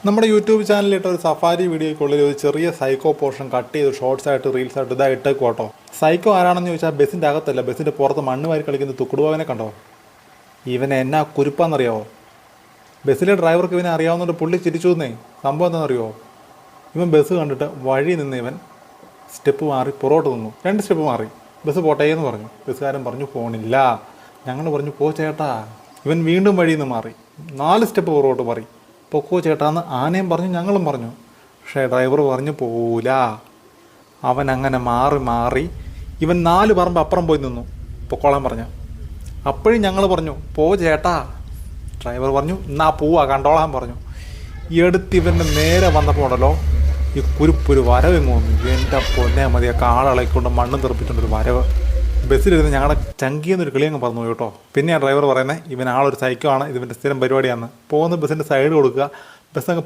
നമ്മുടെ യൂട്യൂബ് ചാനലിലിട്ട ഒരു സഫാരി വീഡിയോയ്ക്കുള്ളിൽ ഒരു ചെറിയ സൈക്കോ പോർഷൻ കട്ട് ചെയ്ത് ഷോർട്സ് ആയിട്ട് റീൽസ് ആയിട്ട് ഇതാ ഇട്ടേക്കോട്ടോ. സൈക്കോ ആരാണെന്ന് ചോദിച്ചാൽ ബസ്സിൻ്റെ അകത്തല്ല, ബസ്സിൻ്റെ പുറത്ത് മണ്ണ് വാരി കളിക്കുന്ന തുക്കുടുവാവിനെ കണ്ടോ? ഇവനെ എന്നാ കുരുപ്പാന്നറിയാവോ? ബസ്സിലെ ഡ്രൈവർക്ക് ഇവനെ അറിയാവുന്നതുകൊണ്ട് പുള്ളി ചിരിച്ചു എന്നേ. സംഭവം എന്താണെന്നറിയോ? ഇവൻ ബസ് കണ്ടിട്ട് വഴി നിന്ന് ഇവൻ സ്റ്റെപ്പ് മാറി പുറകോട്ട് നിന്നു. 2 സ്റ്റെപ്പ് മാറി. ബസ് പോട്ടെ എന്ന് പറഞ്ഞു. ബസ്സുകാരൻ പറഞ്ഞു പോണില്ല. ഞങ്ങൾ പറഞ്ഞു പോ ചേട്ടാ. ഇവൻ വീണ്ടും വഴിയിൽ നിന്ന് മാറി 4 സ്റ്റെപ്പ് പുറകോട്ട് മാറി. പൊക്കോ ചേട്ടാന്ന് ആനയും പറഞ്ഞു, ഞങ്ങളും പറഞ്ഞു. പക്ഷേ ഡ്രൈവർ പറഞ്ഞു പോവില്ല. അവൻ അങ്ങനെ മാറി മാറി ഇവൻ 4 പറമ്പ് അപ്പുറം പോയി നിന്നു പൊക്കോളാൻ പറഞ്ഞു. അപ്പോഴും ഞങ്ങൾ പറഞ്ഞു പോ ചേട്ടാ. ഡ്രൈവർ പറഞ്ഞു എന്നാ പോവാ കണ്ടോളാൻ പറഞ്ഞു. ഈ അടുത്ത് ഇവൻ്റെ നേരെ വന്നപ്പോൾ ഉണ്ടല്ലോ ഈ കുരുപ്പൊരു വരവ് തോന്നി. എൻ്റെ പൊന്നെ മതിയൊക്കെ ആളുകളെക്കൊണ്ട് മണ്ണും തെറിപ്പിച്ചുകൊണ്ടൊരു വരവ്. ബസ്സിലിരുന്ന് ഞങ്ങളുടെ ചങ്കിയെന്നൊരു കിളി അങ്ങ് പറഞ്ഞു കേട്ടോ. പിന്നെ ആ ഡ്രൈവർ പറയുന്നത് ഇവൻ ആളൊരു സൈക്കോ ആണ്, ഇതിവൻ്റെ സ്ഥിരം പരിപാടിയാണ്. പോകുന്ന ബസ്സിൻ്റെ സൈഡ് കൊടുക്കുക, ബസ് അങ്ങ്